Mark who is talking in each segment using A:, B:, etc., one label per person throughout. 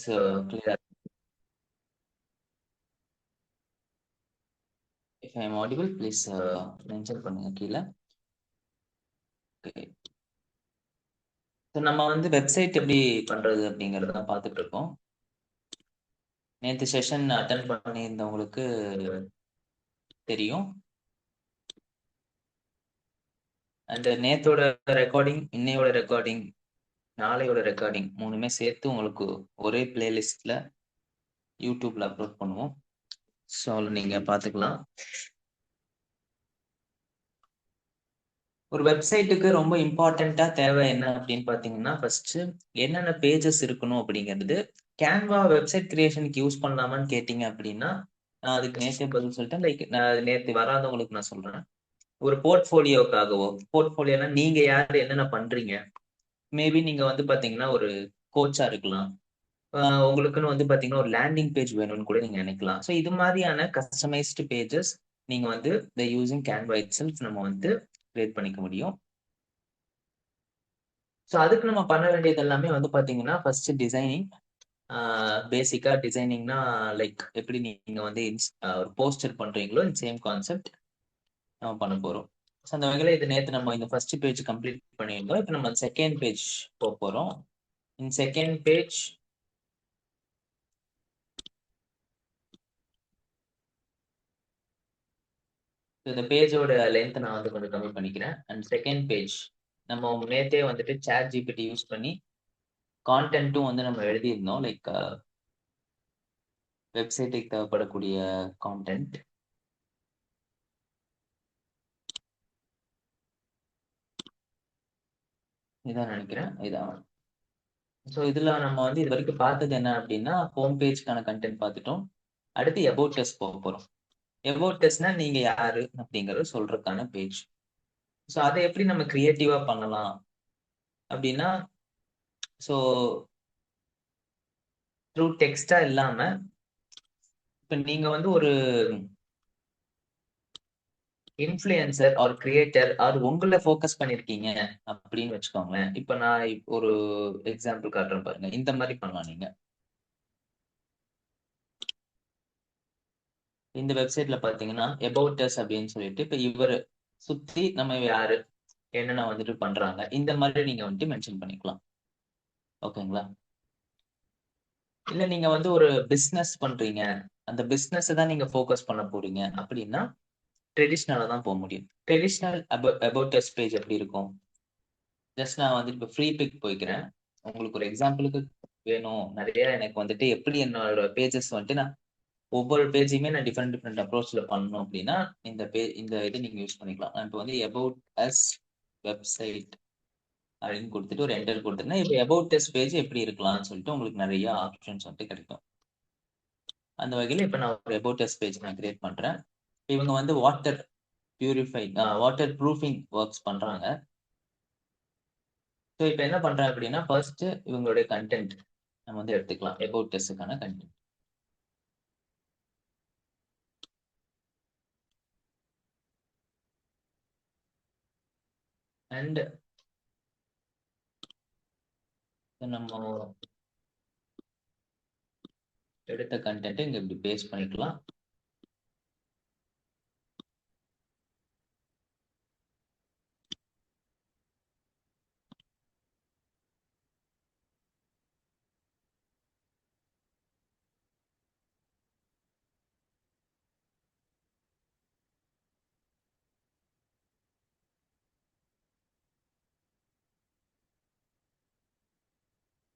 A: Voice கிளியரா? If I am audible, please mention பண்ணுங்க கீழ. ஓகே. நம்ம வந்து வெப்சைட் எப்படி பண்றது அப்படிங்கறத தான் பார்த்துட்டு இருக்கோம். நேத்து செஷன் அட்டென்ட் பண்ணியிருந்தவங்களுக்கு தெரியும். அண்ட் நேத்தோட ரெக்கார்டிங், இன்னையோட ரெக்கார்டிங், நாளையோட ரெக்கார்டிங் மூணுமே சேர்த்து உங்களுக்கு ஒரே பிளேலிஸ்ட்ல யூடியூப்ல அப்லோட் பண்ணுவோம். ஸோ நீங்க பார்த்துக்கலாம். ஒரு வெப்சைட்டுக்கு ரொம்ப இம்பார்ட்டண்டா தேவை என்ன அப்படின்னு பாத்தீங்கன்னா, ஃபர்ஸ்ட் என்னென்ன பேஜஸ் இருக்கணும் அப்படிங்கிறது. கேன்வா வெப்சைட் கிரியேஷனுக்கு யூஸ் பண்ணலாமான்னு கேட்டீங்க அப்படின்னா, நான் அதுக்கு நேத்தே பதில் சொல்லிட்டேன். லைக் நான் நேத்து வராதவங்களுக்கு நான் சொல்றேன். ஒரு போர்ட்ஃபோலியோக்காகவோ, போர்ட்ஃபோலியோனா நீங்க யாரு, என்னென்ன பண்றீங்க. மேபி நீங்க வந்து பாத்தீங்கன்னா ஒரு கோச்சா இருக்கலாம். உங்களுக்குன்னு வந்து பாத்தீங்கன்னா ஒரு லேண்டிங் பேஜ் வேணும்னு கூட நீங்க நினைக்கலாம். ஸோ இது மாதிரியான கஸ்டமைஸ்டு பேஜஸ் நீங்க வந்து யூசிங் கேன்வா இட் செல்ஃப் நம்ம வந்து கிரியேட் பண்ணிக்க முடியும். ஸோ அதுக்கு நம்ம பண்ண வேண்டியது எல்லாமே வந்து பாத்தீங்கன்னா ஃபர்ஸ்ட் டிசைனிங். பேசிக்கா டிசைனிங்னா லைக் எப்படி நீங்க வந்து ஒரு போஸ்டர் பண்றீங்களோ சேம் கான்செப்ட் நம்ம பண்ண போறோம். ஸோ அந்த வகையில் இது நேற்று நம்ம இந்த ஃபர்ஸ்ட் பேஜ் கம்ப்ளீட் பண்ணியிருந்தோம். இப்போ நம்ம செகண்ட் பேஜ் போக போறோம். இன் செகண்ட் பேஜ் இந்த பேஜோட லென்த் நான் வந்து கொஞ்சம் கம்மி பண்ணிக்கிறேன். அண்ட் செகண்ட் பேஜ் நம்ம நேற்றே வந்துட்டு சாட் ஜிபிடி யூஸ் பண்ணி கான்டென்ட்டும் வந்து நம்ம எழுதியிருந்தோம். லைக் வெப்சைட்டுக்கு தேவைப்படக்கூடிய கான்டென்ட் இதான் நினைக்கிறேன். இதான். ஸோ இதுல நம்ம வந்து இது வரைக்கும் பார்த்தது என்ன அப்படின்னா, ஹோம் பேஜ்க்கான கண்டென்ட் பார்த்துட்டோம். அடுத்து அபவுட் அஸ் போக போறோம். அபவுட் அஸ்னா நீங்க யாரு அப்படிங்கறத சொல்றதுக்கான பேஜ். ஸோ அதை எப்படி நம்ம கிரியேட்டிவா பண்ணலாம் அப்படின்னா, ஸோ த்ரூ டெக்ஸ்டா இல்லாம இப்ப நீங்க வந்து ஒரு இன்ஃப்ளூயன்சர் ஆர் கிரியேட்டர் ஆர் உங்களை ஃபோக்கஸ் பண்ணிருக்கீங்க அப்படின்னு வச்சுக்கோங்களேன். இப்ப நான் ஒரு எக்ஸாம்பிள் காட்டுறேன் பாருங்க. இந்த மாதிரி பண்ணலாம் நீங்க. இந்த வெப்சைட்ல பாத்தீங்கன்னா அபவுட் அஸ் அப்படின்னு சொல்லிட்டு இப்ப இவரு சுத்தி நம்ம யாரு என்னென்ன வந்துட்டு பண்றாங்க இந்த மாதிரி நீங்க வந்துட்டு மென்ஷன் பண்ணிக்கலாம். ஓகேங்களா? இல்ல நீங்க வந்து ஒரு பிசினஸ் பண்றீங்க, அந்த பிசினஸ் தான் நீங்க ஃபோக்கஸ் பண்ண போறீங்க அப்படின்னா ட்ரெடிஷ்னலா தான் போக முடியும். ட்ரெடிஷ்னல் அபவுட் அஸ் பேஜ் எப்படி இருக்கும்? ஜஸ்ட் நான் வந்துட்டு இப்போ ஃப்ரீ பிக் போய்க்கிறேன். உங்களுக்கு ஒரு எக்ஸாம்பிளுக்கு வேணும். நிறைய எனக்கு வந்துட்டு எப்படி என்னோட பேஜஸ் வந்துட்டு நான் ஒவ்வொரு பேஜையுமே நான் டிஃப்ரெண்ட் டிஃப்ரெண்ட் அப்ரோச்ல பண்ணணும் அப்படின்னா இந்த இது நீங்க யூஸ் பண்ணிக்கலாம். நான் இப்போ வந்து அபவுட் அஸ் வெப்சைட் அப்படின்னு கொடுத்துட்டு ஒரு என்டர் கொடுத்துருந்தேன். இப்போ அபவுட் அஸ் பேஜ் எப்படி இருக்கலாம்னு சொல்லிட்டு உங்களுக்கு நிறைய ஆப்ஷன்ஸ் வந்துட்டு கிடைக்கும். அந்த வகையில் இப்போ நான் ஒரு அபவுட் அஸ் பேஜ் நான் கிரியேட் பண்றேன். இவங்க வந்து வாட்டர் ப்ரூஃபிங் ஒர்க்ஸ் பண்றாங்க. ஸோ இப்போ என்ன பண்றேன் அப்படின்னா ஃபர்ஸ்ட் இவங்களுடைய கண்டென்ட் நம்ம வந்து எடுத்துக்கலாம். அபவுட் அஸ்க்கான கண்டென்ட் அண்ட் நம்ம எடுத்த கண்டென்ட் இங்க இப்படி பேஸ்ட் பண்ணிக்கலாம்.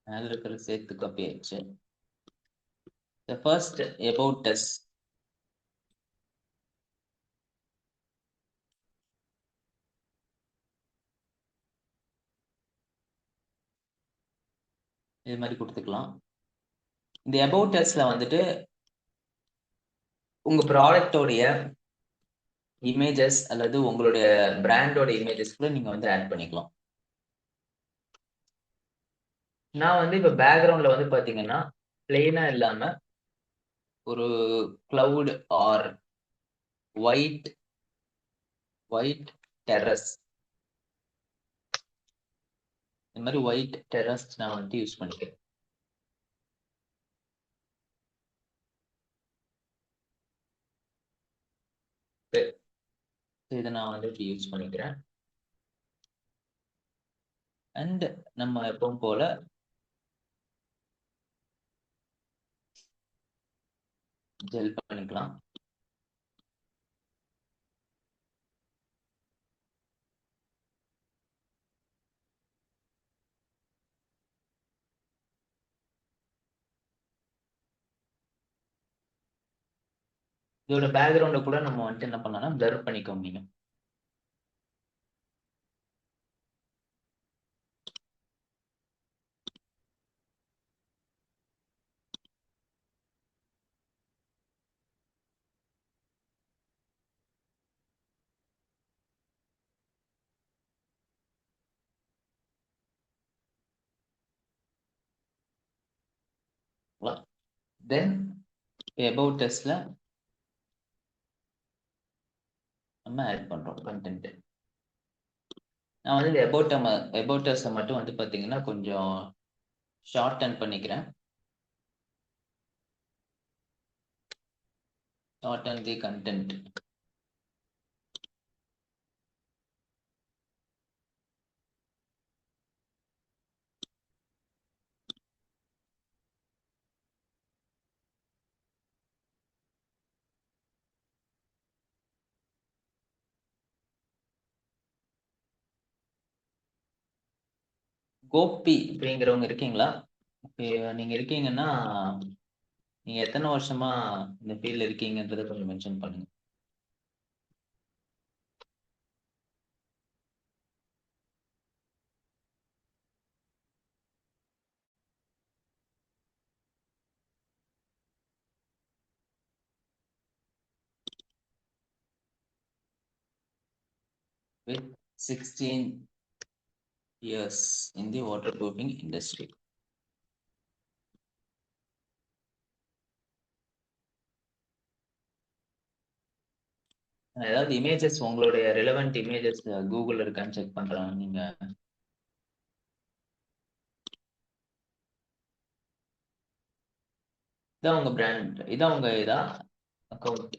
A: மேல இருக்கிற சேர்த்து காப்பி ஆயிடுச்சு. The first about us இது மாதிரி கொடுத்துக்கலாம். இந்த அபவுட் அஸ்ல வந்துட்டு உங்க ப்ராடக்டோடைய இமேஜஸ் அல்லது உங்களுடைய பிராண்டோட இமேஜஸ் கூட நீங்க வந்து ஆட் பண்ணிக்கலாம். நான் வந்து இப்ப பேக்ரவுண்ட்ல வந்து பாத்தீங்கன்னா பிளெயினா இல்லாம ஒரு கிளவுட் ஆர் ஒயிட் டெரஸ் இந்த மாதிரி ஒயிட் டெரஸ் நான் வந்துட்டு யூஸ் பண்ணிக்கிறேன். இதை நான் வந்து இப்படி யூஸ் பண்ணிக்கிறேன். அண்ட் நம்ம எப்பவும் போல ஜெல் பண்ணிக்கலாம். இதோட பேக்ரவுண்ட கூட நம்ம வந்துட்டு என்ன பண்ணலாம்னா பிளர் பண்ணிக்க முடியும். தென் அபவுட் டெஸ்ட்ல நம்ம ஆட் பண்றோம் கண்டென்ட். நான் வந்து இந்த அபவுட் டெஸ்ட்டை மட்டும் வந்து பாத்தீங்கன்னா கொஞ்சம் ஷார்டன் பண்ணிக்கிறேன். ஷார்டன் தி கண்டென்ட். கோபி அப்படிங்கிறவங்க இருக்கீங்களா? நீங்க இருக்கீங்கன்னா நீங்க எத்தனை வருஷமா இந்த ஃபீல்ட்ல இருக்கீங்கன்றதை கொஞ்சம் மென்ஷன் பண்ணுங்க. With 16 years in the waterproofing industry. ஏதாவது இமேஜஸ் உங்களுடைய ரிலவெண்ட் இமேஜஸ் கூகுள் இருக்கான்னு செக் பண்றேன். நீங்க இதான் உங்க பிராண்ட், இதான் உங்க இதா அக்கௌண்ட்.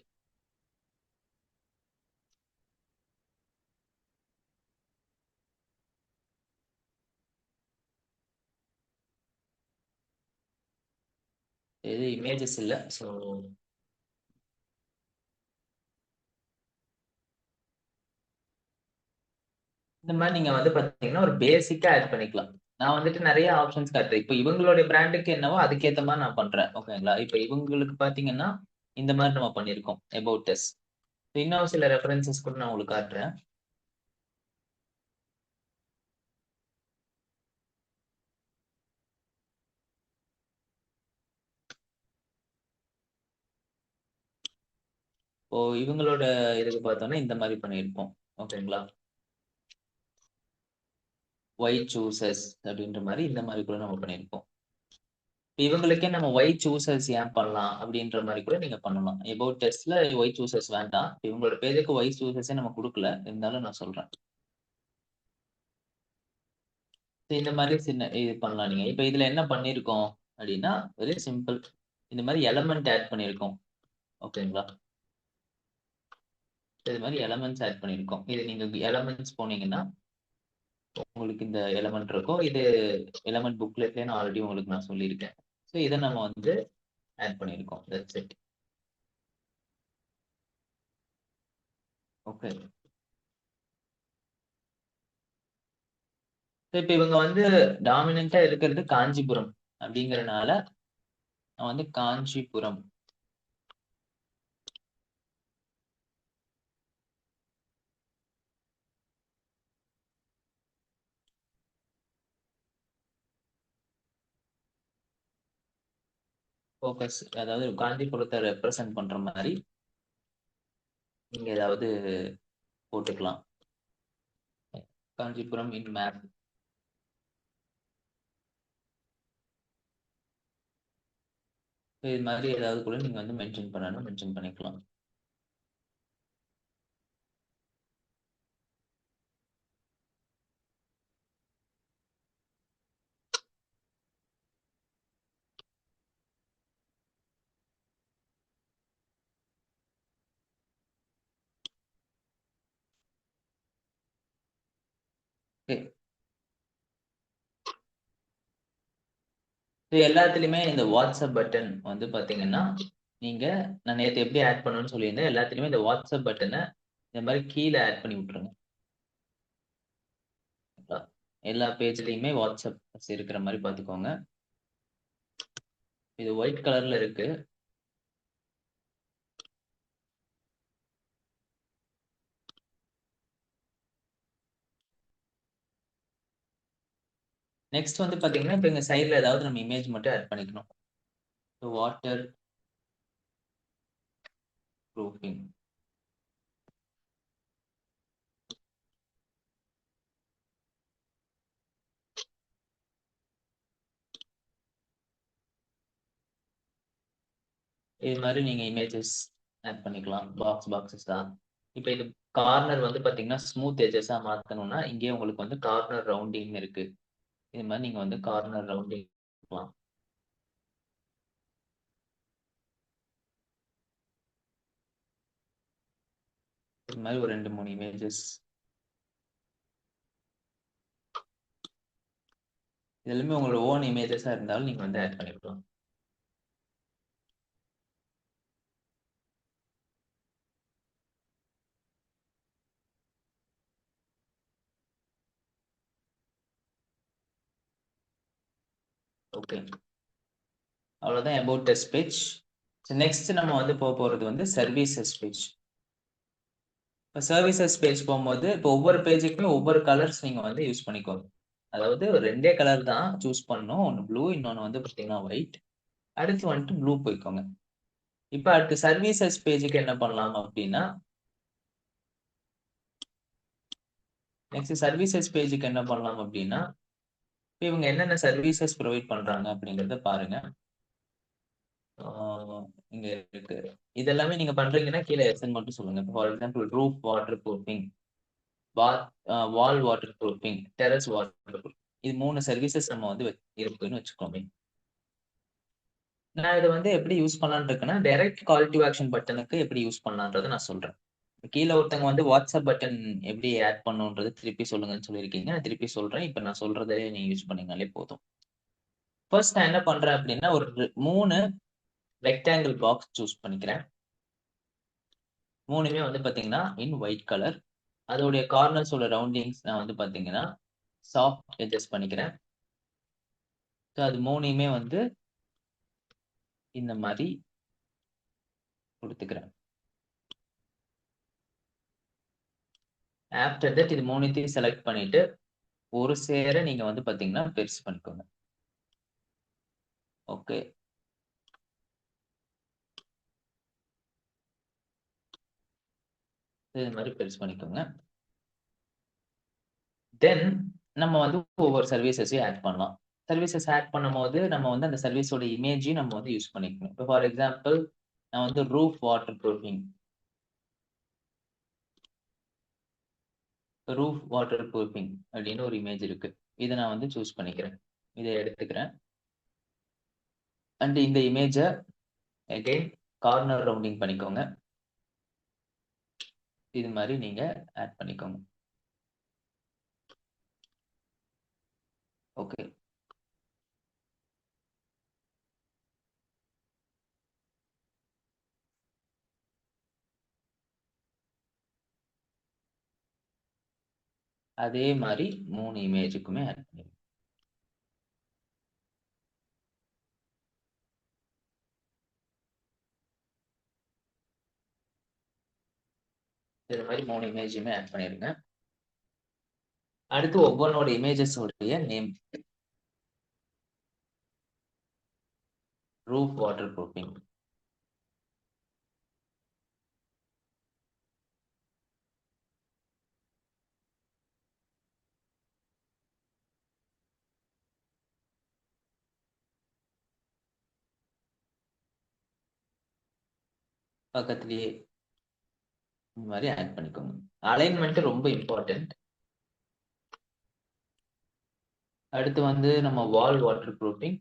A: இது இமேஜஸ் இல்ல. ஸோ இந்த மாதிரி நீங்க வந்து பாத்தீங்கன்னா ஒரு பேசிக்கா ஆட் பண்ணிக்கலாம். நான் வந்துட்டு நிறைய ஆப்ஷன்ஸ் காட்டுறேன். இப்போ இவங்களுடைய பிராண்டுக்கு என்னவோ அதுக்கேத்த மாதிரி நான் பண்றேன். ஓகேங்களா? இப்போ இவங்களுக்கு பாத்தீங்கன்னா இந்த மாதிரி நம்ம பண்ணியிருக்கோம் அபவுட் அஸ். இன்னும் சில ரெஃபரன்சஸ் கூட நான் உங்களுக்கு காட்டுறேன். இப்போ இவங்களோட இதுக்கு பார்த்தோம்னா இந்த மாதிரி பண்ணியிருப்போம். ஓகேங்களா? ஒய் சூசஸ் அப்படின்ற மாதிரி இந்த மாதிரி கூட நம்ம பண்ணியிருப்போம். இவங்களுக்கே நம்ம ஒய் சூசர்ஸ் ஏன் பண்ணலாம் அப்படின்ற மாதிரி கூட நீங்க பண்ணலாம். அபவுட் டெஸ்ட்ல ஒய் சூசர்ஸ் வேண்டாம். இவங்களோட பேஜுக்கு ஒய் சூசர்ஸே நம்ம கொடுக்கல, இருந்தாலும் நான் சொல்றேன். இந்த மாதிரி சின்ன இது பண்ணலாம் நீங்க. இப்ப இதுல என்ன பண்ணிருக்கோம் அப்படின்னா வெரி சிம்பிள். இந்த மாதிரி எலமெண்ட் ஆட் பண்ணிருக்கோம். ஓகேங்களா? இது மாதிரி எலமெண்ட்ஸ் ஆட் பண்ணிருக்கோம். இது நீங்க எலமெண்ட்ஸ் போனீங்கன்னா உங்களுக்கு இந்த எலமெண்ட் இருக்கும். இது எலமெண்ட் புக்லெட்லயே நான் ஆல்ரெடி உங்களுக்கு நான் சொல்லியிருக்கேன். ஸோ இதை நம்ம வந்து ஆட் பண்ணியிருக்கோம். That's it. ஓகே. இப்ப இவங்க வந்து டாமினண்டா இருக்கிறது காஞ்சிபுரம் அப்படிங்கறனால நான் வந்து காஞ்சிபுரம் ஃபோக்கஸ், அதாவது காஞ்சிபுரத்தை ரெப்ரசன்ட் பண்ற மாதிரி நீங்க ஏதாவது போட்டுக்கலாம். காஞ்சிபுரம் இன் மேப். இது மாதிரி ஏதாவது கூட நீங்க வந்து மென்ஷன் பண்ணணும், மென்ஷன் பண்ணிக்கலாம். எல்லாத்துலயுமே இந்த வாட்ஸ்அப் பட்டன் வந்து பாத்தீங்கன்னா நீங்க நான் நேத்து எப்படி ஆட் பண்ணணும்னு சொல்லியிருந்தேன். எல்லாத்துலயுமே இந்த வாட்ஸ்அப் பட்டனை இந்த மாதிரி கீழே ஆட் பண்ணி விட்டுருங்க. எல்லா பேஜ்லயுமே வாட்ஸ்அப் இருக்கிற மாதிரி பாத்துக்கோங்க. இது ஒயிட் கலர்ல இருக்கு. நெக்ஸ்ட் வந்து பாத்தீங்கன்னா இப்ப இந்த சைடுல ஏதாவது நம்ம இமேஜ் மட்டும் ஆட் பண்ணிக்கணும். Water proofing. இது மாதிரி நீங்க இமேஜஸ் ஆட் பண்ணிக்கலாம். பாக்ஸஸ் தான். இப்ப இது கார்னர் வந்து பாத்தீங்கன்னா ஸ்மூத் எஜஸா மாத்தணும்னா இங்கே உங்களுக்கு வந்து கார்னர் ரவுண்டிங் இருக்கு. இது மாதிரி நீங்க வந்து கார்னர் ரவுண்டிங் பண்ணலாம். இது மாதிரி ஒரு 2-3 இமேஜஸ். இதெல்லாமே உங்களோட ஓன் இமேஜஸா இருந்தாலும் நீங்க வந்து ஆட் பண்ணிக்கலாம். ஓகே, அவ்வளவுதான் அபவுட் டெஸ்ட் பேஜ். நெக்ஸ்ட் நம்ம வந்து போறது வந்து சர்வீசஸ் பேஜ். இப்போ சர்வீசஸ் பேஜ் போகும்போது இப்போ ஒவ்வொரு பேஜுக்குமே ஒவ்வொரு கலர்ஸ் நீங்க வந்து யூஸ் பண்ணிக்கோங்க. அதாவது ஒரு 2 கலர் தான் சூஸ் பண்ணணும். ஒன்னு ப்ளூ, இன்னொன்னு வந்து பாத்தீங்கன்னா ஒயிட். அடுத்து வந்துட்டு ப்ளூ போய்க்கோங்க. இப்ப அடுத்து சர்வீசஸ் பேஜுக்கு என்ன பண்ணலாம் அப்படின்னா நெக்ஸ்ட் சர்வீசஸ் பேஜுக்கு என்ன பண்ணலாம் அப்படின்னா இவங்க என்னென்ன சர்வீசஸ் ப்ரொவைட் பண்றாங்க அப்படிங்கறத பாருங்க. இங்க இருக்கு. இதெல்லாமே நீங்க பண்றீங்கன்னா கீழே எஸ்என் மட்டும் சொல்லுங்க. For example roof water proofing, wall water proofing, terrace water proofing. இது 3 சர்வீசஸ் நம்ம வந்து இருக்குன்னு வச்சுக்கோங்க. நான் இதை வந்து எப்படி யூஸ் பண்ணலான்னு இருக்கேன்னா டைரக்ட் கால் டு ஆக்ஷன் பட்டனுக்கு எப்படி யூஸ் பண்ணலான்றதை நான் சொல்றேன். கீழே ஒருத்தவங்க வந்து வாட்ஸ்அப் பட்டன் எப்படி ஆட் பண்ணுன்றது திருப்பி சொல்லுங்கன்னு சொல்லியிருக்கீங்க. நான் திருப்பி சொல்றேன். இப்ப நான் சொல்றதே நீங்க யூஸ் பண்ணீங்கனாலே போதும். ஃபர்ஸ்ட் நான் என்ன பண்றேன் அப்படின்னா ஒரு 3 ரெக்டாங்கிள் பாக்ஸ் சூஸ் பண்ணிக்கிறேன். 3மே வந்து பாத்தீங்கன்னா இன் ஒயிட் கலர். அதோடைய கார்னர்ஸோட ரவுண்டிங்ஸ் நான் வந்து பாத்தீங்கன்னா சாஃப்ட் எட்ஜஸ் பண்ணிக்கிறேன். அது 3மே வந்து இந்த மாதிரி கொடுத்துக்கிறேன். ஆஃப்டர் தட் இது 3த்தையும் செலக்ட் பண்ணிட்டு ஒரு சேர நீங்க வந்து பாத்தீங்கன்னா பெருசு பண்ணிக்கோங்க. ஓகே, இது மாதிரி பெருசு பண்ணிக்கோங்க. தென் நம்ம வந்து ஒவ்வொரு சர்வீசஸையும் ஆட் பண்ணலாம். சர்வீசஸ் ஆட் பண்ணும்போது நம்ம வந்து அந்த சர்வீஸோட இமேஜையும் நம்ம வந்து யூஸ் பண்ணிக்கணும். இப்போ ஃபார் எக்ஸாம்பிள் நான் வந்து ரூஃப் வாட்டர் ப்ரூஃபிங் அப்படின்னு ஒரு இமேஜ் இருக்கு. இதை நான் வந்து சூஸ் பண்ணிக்கிறேன். இதை எடுத்துக்கிறேன். அண்ட் இந்த இமேஜை அகைன் கார்னர் ரவுண்டிங் பண்ணிக்கோங்க. இது மாதிரி நீங்க ஆட் பண்ணிக்கோங்க. ஓகே, அதே மாதிரி 3 இமேஜுக்குமே ஆட் பண்ணிடுங்க. இது மாதிரி 3 இமேஜுமே ஆட் பண்ணிடுங்க. அடுத்து ஒவ்வொன்னோட இமேஜஸ் உடைய நேம். Roof water proofing. பக்கத்திலேயே இந்த மாதிரி ஆட் பண்ணிக்கோங்க. அலைன்மெண்ட் ரொம்ப இம்பார்ட்டன்ட். அடுத்து வந்து நம்ம வால் வாட்டர் ப்ரூஃபிங்.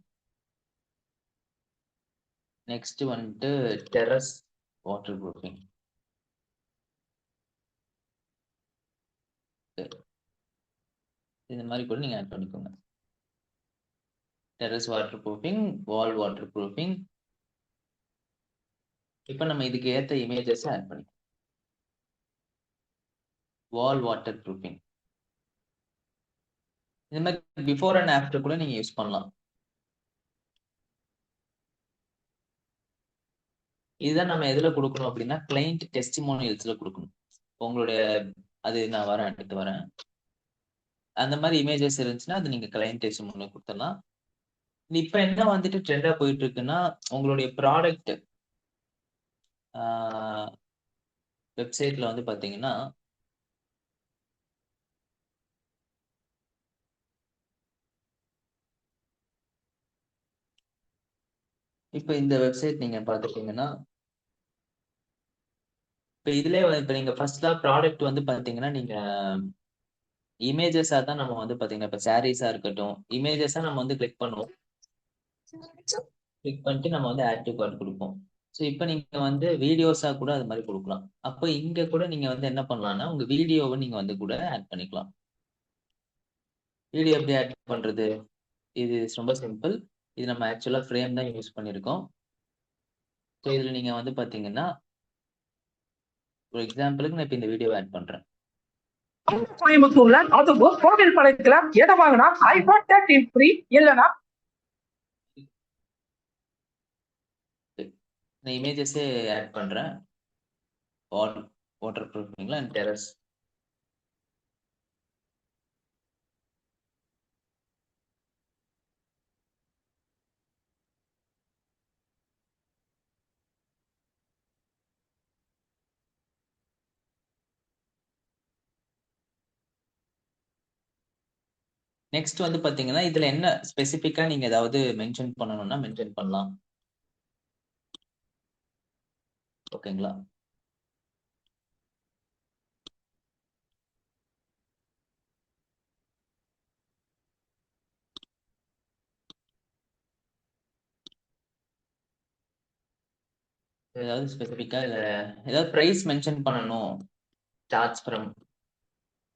A: நெக்ஸ்ட் வந்துட்டு டெரஸ் வாட்டர் ப்ரூஃபிங். இந்த மாதிரி கூட நீங்க ஆட் பண்ணிக்கோங்க. டெரஸ் வாட்டர் ப்ரூஃபிங், வால் வாட்டர் ப்ரூஃபிங். இப்போ நம்ம இதுக்கு ஏற்ற இமேஜஸ் ஆட் பண்ணிக்கலாம். வால் வாட்டர் ப்ரூஃபிங் இந்த மாதிரி பிஃபோர் அண்ட் ஆஃப்டர் கூட நீங்க யூஸ் பண்ணலாம். இதுதான் நம்ம எதுல கொடுக்கணும் அப்படின்னா கிளைண்ட் டெஸ்டிமோனியல்ஸ்ல கொடுக்கணும். உங்களுடைய அது நான் வரேன், அடுத்து வரேன். அந்த மாதிரி இமேஜஸ் இருந்துச்சுன்னா அது நீங்க கிளைண்ட் டெஸ்டிமோனியல் கொடுத்துடலாம். இப்ப என்ன வந்துட்டு ட்ரெண்டா போயிட்டு இருக்குன்னா உங்களுடைய ப்ராடக்ட் வெப்சைட்ல வந்து பாத்தீங்கன்னா இப்ப இந்த வெப்சைட் நீங்க பாத்துட்டீங்கன்னா இப்ப இதுலயே இப்ப நீங்க ஃபர்ஸ்டா ப்ராடக்ட் வந்து பாத்தீங்கன்னா நீங்க இமேஜஸா தான் நம்ம வந்து பாத்தீங்கன்னா இப்ப சாரீஸா இருக்கட்டும், இமேஜஸா நம்ம வந்து கிளிக் பண்ணுவோம். கிளிக் பண்ணிட்டு நம்ம வந்து ஆட் டு கார்ட் கொடுப்போம். ஸோ இப்போ நீங்க வந்து வீடியோஸா கூட அது மாதிரி கொடுக்கலாம். அப்போ இங்க கூட நீங்க வந்து என்ன பண்ணலாம்னா உங்க வீடியோவை நீங்க வந்து கூட ஆட் பண்ணிக்கலாம். வீடியோ எப்படி ஆட் பண்றது? இது ரொம்ப சிம்பிள். இது நம்ம ஆக்சுவலா ஃப்ரேம் தான் யூஸ் பண்ணியிருக்கோம். ஸோ இதுல நீங்க வந்து பாத்தீங்கன்னா ஒரு எக்ஸாம்பிளுக்கு நான் இப்போ இந்த வீடியோ ஆட் பண்றேன்.
B: கோயம்புத்தூர்ல அதுவும் கோவில் பாளையத்துல எதை வாங்கினா ஐபோன் 13 ஃப்ரீ இல்லனா
A: நான் இமேஜஸே ஆட் பண்றேன். வாட்டர் ப்ரூஃபிங்ல அண்ட் டெரஸ். நெக்ஸ்ட் வந்து பாத்தீங்கன்னா இதுல என்ன ஸ்பெசிபிக்கா நீங்க ஏதாவது மென்ஷன் பண்ணணும்னா மென்ஷன் பண்ணலாம். ஓகேங்களா? ஏதாவது ஸ்பெசிபிக்கா இல்ல ஏதாவது பிரைஸ் மென்ஷன் பண்ணணும் ஸ்டார்ட்ஸ் ஃப்ரம்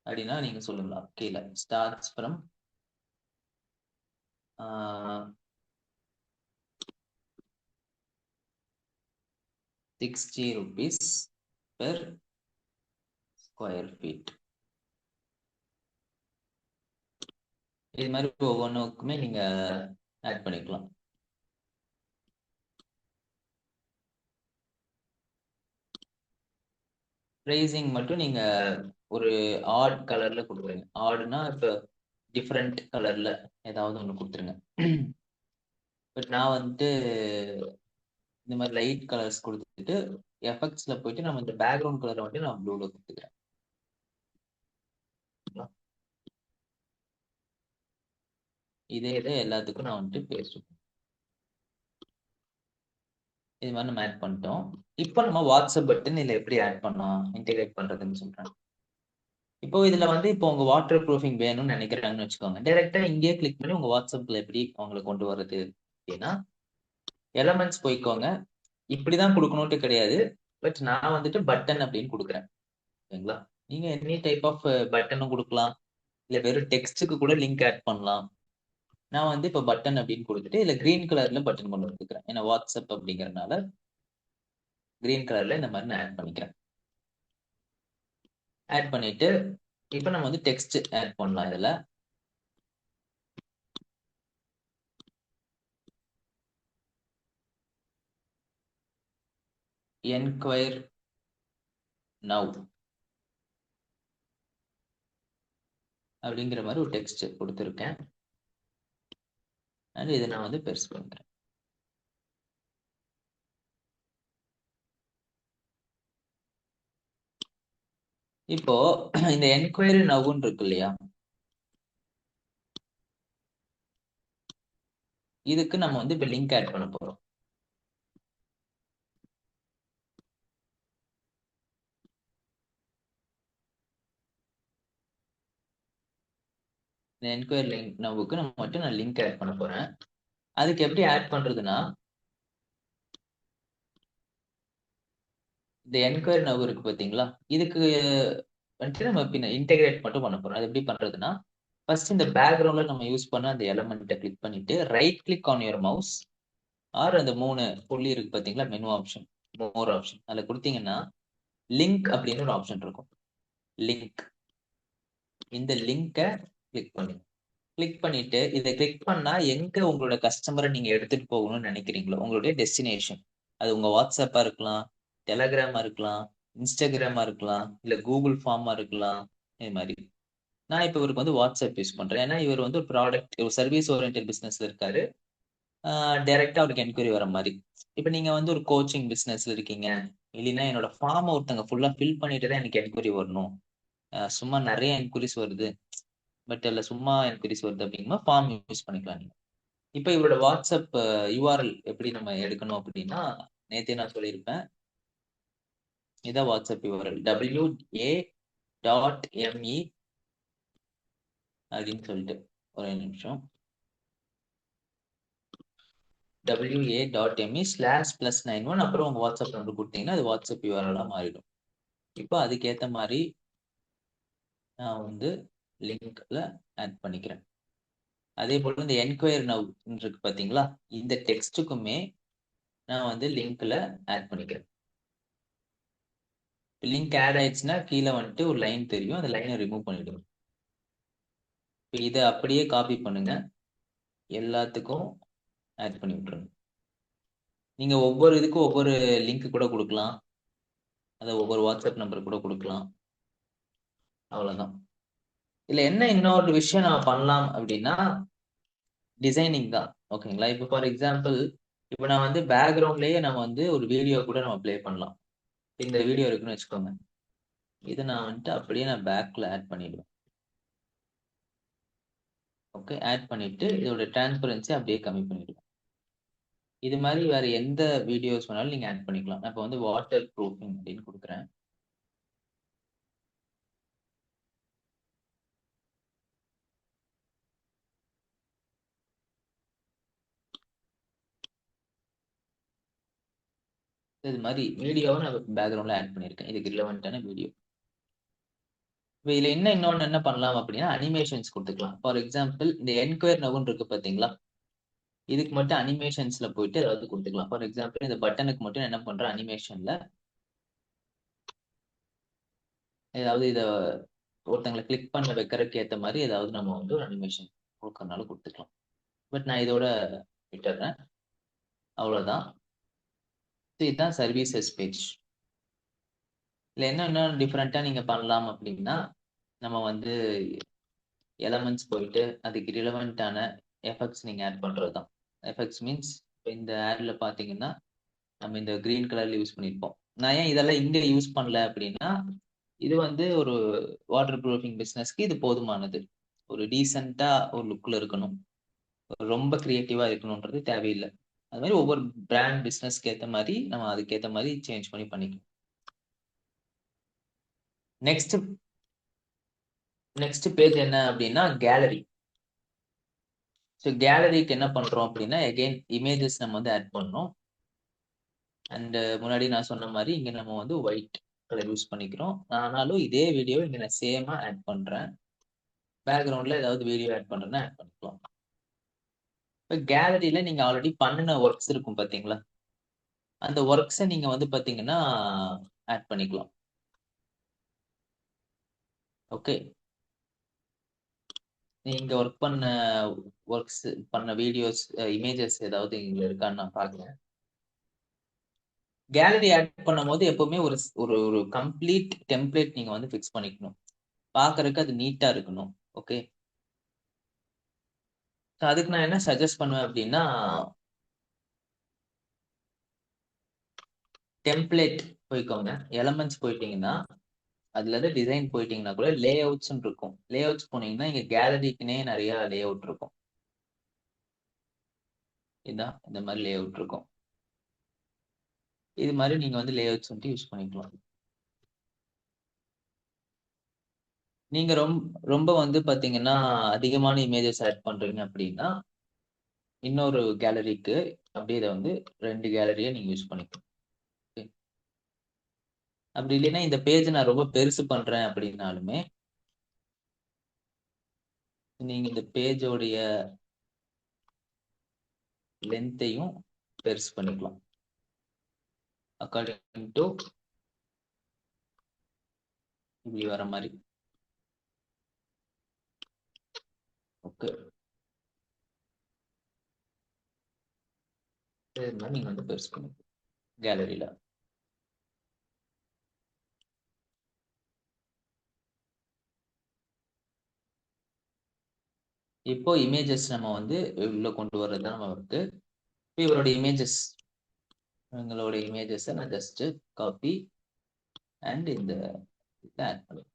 A: அப்படின்னா நீங்க சொல்லுங்களா? கீழே starts from 60 rupees per square feet. இது மாதிரி ஒவ்வொன்றுக்குமே நீங்க ஆட் பண்ணிக்கலாம். ப்ரைசிங் மட்டும் நீங்க ஒரு ஆட் கலர்ல கொடுக்குறீங்க. ஆடுனா இப்போ டிஃப்ரெண்ட் கலர்ல ஏதாவது ஒன்று கொடுத்துருங்க. பட் நான் வந்துட்டு இந்த மாதிரி லைட் கலர்ஸ் கொடுத்துட்டு எஃபெக்ட்ஸ்ல போயிட்டு நம்ம இந்த பேக்ரவுண்ட் கலரை வந்துட்டு நான் ப்ளூல கொடுத்துக்கிறேன். இதே எல்லாத்துக்கும் நான் வந்துட்டு பேசுவேன். இது மாதிரி நம்ம ஆட் பண்ணிட்டோம். இப்போ நம்ம வாட்ஸ்அப் பட்டன் இதுல எப்படி ஆட் பண்ணலாம், இன்டெகிரேட் பண்றதுன்னு சொல்றேன். இப்போ இதுல வந்து இப்போ உங்க வாட்டர் ப்ரூஃபிங் வேணும்னு நினைக்கிறாங்கன்னு வச்சுக்கோங்க. டைரக்டா இங்கேயே கிளிக் பண்ணி உங்க வாட்ஸ்அப்ல எப்படி அவங்களை கொண்டு வர்றது அப்படின்னா எலமெண்ட்ஸ் போய்க்கோங்க. இப்படிதான் கொடுக்கணும்ட்டு கிடையாது. பட் நான் வந்துட்டு பட்டன் அப்படின்னு கொடுக்குறேன். ஓகேங்களா? நீங்க எனி டைப் ஆஃப் பட்டனும் கொடுக்கலாம், இல்ல வெறும் டெக்ஸ்ட்டுக்கு கூட லிங்க் ஆட் பண்ணலாம். நான் வந்து இப்போ பட்டன் அப்படின்னு கொடுத்துட்டு இதுல கிரீன் கலர்ல பட்டன் கொண்டு வந்துக்கிறேன். ஏன்னா வாட்ஸ்அப் அப்படிங்கறதுனால கிரீன் கலர்ல இந்த மாதிரி நான் ஆட் பண்ணிக்கிறேன். ஆட் பண்ணிட்டு இப்போ நம்ம வந்து டெக்ஸ்ட் ஆட் பண்ணலாம். இதுல என்கொயர் நவ் அப்படிங்கிற மாதிரி ஒரு டெக்ஸ்ட் கொடுத்துருக்கேன். அண்ட் இதை நான் வந்து பெருசு பண்றேன். இப்போ இந்த என்கொயரி நவ்னு இருக்கு இல்லையா, இதுக்கு நம்ம வந்து இப்ப லிங்க் ஆட் பண்ண போறோம். இந்த என்கொயரி லிங்க் நவ்வுக்கு நம்ம மட்டும் நான் லிங்க் ஆட் பண்ண போறேன். அதுக்கு எப்படி ஆட் பண்றதுன்னா இந்த என்கொயரி நவ் இருக்கு பாத்தீங்களா, இதுக்கு வந்துட்டு நம்ம பின்ன இன்டெகிரேட் மட்டும் பண்ண போறோம். அது எப்படி பண்றதுன்னா ஃபர்ஸ்ட் இந்த பேக்ரவுண்ட்ல நம்ம யூஸ் பண்ண அந்த எலமெண்ட்டை கிளிக் பண்ணிட்டு right click on your mouse or அந்த 3 புள்ளி இருக்கு பாத்தீங்களா, மெனு ஆப்ஷன், மோர் ஆப்ஷன், அதுல கொடுத்தீங்கன்னா லிங்க் அப்படின்னு ஒரு ஆப்ஷன் இருக்கும். லிங்க், இந்த லிங்கை கிளிக் பண்ணுங்க. கிளிக் பண்ணிட்டு இதை கிளிக் பண்ணா எங்க உங்களோட கஸ்டமரை நீங்க எடுத்துட்டு போகணும்னு நினைக்கிறீங்களோ உங்களுடைய டெஸ்டினேஷன், அது உங்க வாட்ஸ்அப்பா இருக்கலாம், டெலகிராமா இருக்கலாம், இன்ஸ்டாகிராமா இருக்கலாம், இல்ல கூகுள் ஃபார்மா இருக்கலாம். இது மாதிரி நான் இப்ப இவருக்கு வந்து வாட்ஸ்அப் யூஸ் பண்றேன். ஏன்னா இவர் வந்து ஒரு ப்ராடக்ட், ஒரு சர்வீஸ் ஓரியன்டட் பிசினஸ்ல இருக்காரு. டைரக்டா அவருக்கு என்கொயரி வர மாதிரி. இப்ப நீங்க வந்து ஒரு கோச்சிங் பிசினஸ்ல இருக்கீங்க, இல்லைன்னா என்னோட ஃபார்ம் ஒருத்தங்க ஃபுல்லா ஃபில் பண்ணிட்டு தான் எனக்கு என்கொயரி வரணும், சும்மா நிறைய என்கொயரிஸ் வருது பட் இல்ல சும்மா என்கொயரிஸ் வருது அப்படின்னா ஃபார்ம் யூஸ் பண்ணிக்கலாம் நீங்க. இப்ப இவரோட வாட்ஸ்அப் யூஆர்எல் எப்படி நம்ம எடுக்கணும் அப்படின்னா, நேத்தே நான் சொல்லியிருப்பேன். இதான் வாட்ஸ்அப் யூஆர்எல், wa.me அப்படின்னு சொல்லிட்டு, ஒரு நிமிஷம், wa.me/+91 அப்புறம் உங்க வாட்ஸ்அப் நம்பர் கொடுத்தீங்கன்னா அது வாட்ஸ்அப் யூஆர்எலா மாறிடும். இப்போ அதுக்கேத்த மாதிரி நான் வந்து லிங்க்ல ஆட் பண்ணிக்கிறேன். அதே போல இந்த என்கொயரி நவ் இருக்கு பாத்தீங்களா, இந்த டெக்ஸ்ட்டுக்குமே நான் வந்து லிங்க்ல ஆட் பண்ணிக்கிறேன். லிங்க் ஆட் ஆயிடுச்சுன்னா கீழே வந்துட்டு ஒரு லைன் தெரியும், அந்த லைனை ரிமூவ் பண்ணிடுங்க. இதை அப்படியே காப்பி பண்ணுங்க, எல்லாத்துக்கும் ஆட் பண்ணி விட்டுருங்க. நீங்க ஒவ்வொரு இதுக்கும் ஒவ்வொரு லிங்க் கூட கொடுக்கலாம், அதை ஒவ்வொரு வாட்ஸ்அப் நம்பர் கூட கொடுக்கலாம். அவ்வளவுதான். இதுல என்ன இன்னொரு விஷயம் நம்ம பண்ணலாம் அப்படின்னா டிசைனிங் தான். ஓகேங்களா? இப்போ ஃபார் எக்ஸாம்பிள், இப்போ நான் வந்து பேக்ரவுண்ட்லயே நம்ம வந்து ஒரு வீடியோ கூட நம்ம ப்ளே பண்ணலாம். இந்த வீடியோ இருக்குன்னு வச்சுக்கோங்க, இதை நான் வந்துட்டு அப்படியே நான் பேக்ல ஆட் பண்ணிடுவேன். ஓகே, ஆட் பண்ணிட்டு இதோட டிரான்ஸ்பரன்சி அப்படியே கம்மி பண்ணிடுவேன். இது மாதிரி வேற எந்த வீடியோஸ் வேணாலும் நீங்க ஆட் பண்ணிக்கலாம். நான் இப்போ வந்து வாட்டர் ப்ரூஃபிங் அப்படின்னு கொடுக்குறேன். இது மாதிரி வீடியோவை நான் பேக்ரவுண்ட்ல ஆட் பண்ணியிருக்கேன், இதுக்கு ரிலவெண்டான வீடியோ. இப்போ இதுல இன்னொன்னு என்ன பண்ணலாம் அப்படின்னா அனிமேஷன்ஸ் கொடுத்துக்கலாம். ஃபார் எக்ஸாம்பிள், இந்த என்கொயர் நவுன் இருக்கு பாத்தீங்களா, இதுக்கு மட்டும் அனிமேஷன்ஸ்ல போயிட்டு ஏதாவது கொடுத்துக்கலாம். ஃபார் எக்ஸாம்பிள், இந்த பட்டனுக்கு மட்டும் என்ன பண்றேன், அனிமேஷன்ல ஏதாவது இதை ஒருத்தங்களை கிளிக் பண்ண வைக்கிறதுக்கு ஏற்ற மாதிரி ஏதாவது நம்ம வந்து ஒரு அனிமேஷன் கொடுக்கறனால கொடுத்துக்கலாம். பட் நான் இதோட விட்டுறேன். அவ்வளவுதான். இதுதான் சர்வீசஸ் பேஜ். இல்ல என்ன டிஃப்ரெண்டா நீங்க பண்ணலாம் அப்படின்னா, நம்ம வந்து எலமெண்ட்ஸ் போயிட்டு அதுக்கு ரிலவெண்டான எஃபெக்ட்ஸ் நீங்க ஆட் பண்றதுதான். எஃபெக்ட்ஸ் மீன்ஸ் இப்போ இந்த ஆட்ல பாத்தீங்கன்னா நம்ம இந்த கிரீன் கலர்ல யூஸ் பண்ணிருப்போம். நான் ஏன் இதெல்லாம் இங்க யூஸ் பண்ணல அப்படின்னா, இது வந்து ஒரு வாட்டர் ப்ரூஃபிங் பிசினஸ்க்கு இது போதுமானது. ஒரு டீசெண்டா ஒரு லுக்ல இருக்கணும், ரொம்ப கிரியேட்டிவா இருக்கணும்ன்றது தேவையில்லை. அது மாதிரி ஒவ்வொரு பிராண்ட் பிசினஸ்க்கு ஏற்ற மாதிரி நம்ம அதுக்கேற்ற மாதிரி சேஞ்ச் பண்ணி பண்ணிக்கணும். நெக்ஸ்ட் பேஜ் என்ன அப்படின்னா கேலரி. ஸோ கேலரிக்கு என்ன பண்றோம் அப்படின்னா, எகைன் இமேஜஸ் நம்ம வந்து ஆட் பண்ணணும். அண்ட் முன்னாடி நான் சொன்ன மாதிரி இங்க நம்ம வந்து ஒயிட் கலர் யூஸ் பண்ணிக்கிறோம். ஆனாலும் இதே வீடியோ இங்க நான் சேமா ஆட் பண்றேன். பேக்ரவுண்ட்ல ஏதாவது வீடியோ ஆட் பண்றேன்னா ஆட் பண்ணிக்கலாம். இப்போ கேலரியில நீங்க ஆல்ரெடி பண்ணின ஒர்க்ஸ் இருக்கும் பாத்தீங்களா, அந்த ஒர்க்ஸை நீங்க வந்து பாத்தீங்கன்னா ஆட் பண்ணிக்கலாம். ஓகே, நீங்க ஒர்க் பண்ண ஒர்க்ஸ் பண்ண வீடியோஸ் இமேஜஸ் ஏதாவது இங்க இருக்கான்னு நான் பாக்குறேன். கேலரி ஆட் பண்ணும்போது எப்பவுமே ஒரு ஒரு ஒரு கம்ப்ளீட் டெம்ப்ளேட் நீங்க வந்து ஃபிக்ஸ் பண்ணிக்கணும். பாக்குறதுக்கு அது நீட்டா இருக்கணும். ஓகே, அதுக்கு நான் என்ன சஜஸ்ட் பண்ணுவேன் அப்படின்னா, டெம்ப்ளேட் போய்க்கோங்க, எலமெண்ட்ஸ் போயிட்டீங்கன்னா அதுல இருந்து டிசைன் போயிட்டீங்கன்னா கூட லே அவுட்ஸ் இருக்கும். லே அவுட்ஸ் போனீங்கன்னா இங்க கேலரிக்குனே நிறைய லே அவுட் இருக்கும். இதுதான் இந்த மாதிரி லே அவுட் இருக்கும். இது மாதிரி நீங்க வந்து லே அவுட்ஸ் வந்து யூஸ் பண்ணிக்கலாம். நீங்க ரொம்ப வந்து பாத்தீங்கன்னா அதிகமான இமேஜஸ் ஆட் பண்றீங்க அப்படின்னா இன்னொரு கேலரிக்கு அப்படியே இதை வந்து 2 கேலரியை நீங்க யூஸ் பண்ணிக்கலாம். Okay. அப்படி இல்லைன்னா இந்த பேஜ் நான் ரொம்ப பெருசு பண்றேன் அப்படின்னாலுமே நீங்க இந்த பேஜோடைய லென்த்தையும் பெருசு பண்ணிக்கலாம் அக்கார்டிங் டு இப்படி வர மாதிரி. ஓகே, இது மாதிரி நீங்க வந்து பெருசு பண்ணிக்கலாம் கேலரியில. இப்போ இமேஜஸ் நம்ம வந்து உள்ள கொண்டு வர்றது தான் நம்ம இருக்கு. இப்போ இவரோட இமேஜஸ், எங்களோட இமேஜஸை நான் ஜஸ்ட் காப்பி அண்ட் இந்த ஆட் பண்ணுவேன்.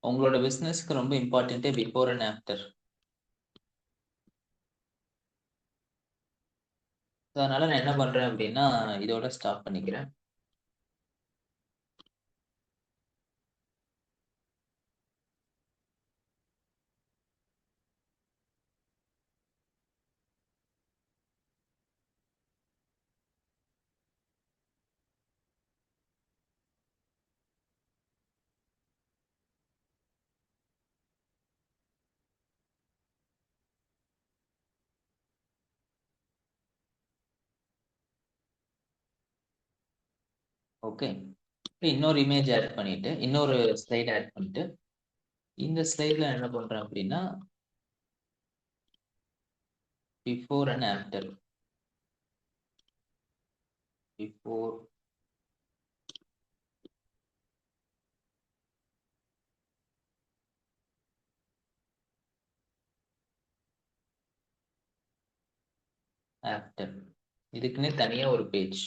A: உங்களோட பிசினஸ்க்கு ரொம்ப இம்பார்ட்டன்ட்டே பிஃபோர் அண்ட் ஆஃப்டர். அதனால நான் என்ன பண்றேன் அப்படின்னா இதோட ஸ்டாப் பண்ணிக்கிறேன். ஓகே, இன்னொரு இமேஜ் ஆட் பண்ணிட்டு இன்னொரு ஸ்லைட் ஆட் பண்ணிட்டு இந்த ஸ்லைட்ல என்ன பண்றேன் அப்படின்னா before and after. Before after இதுக்குன்னே தனியா ஒரு பேஜ்.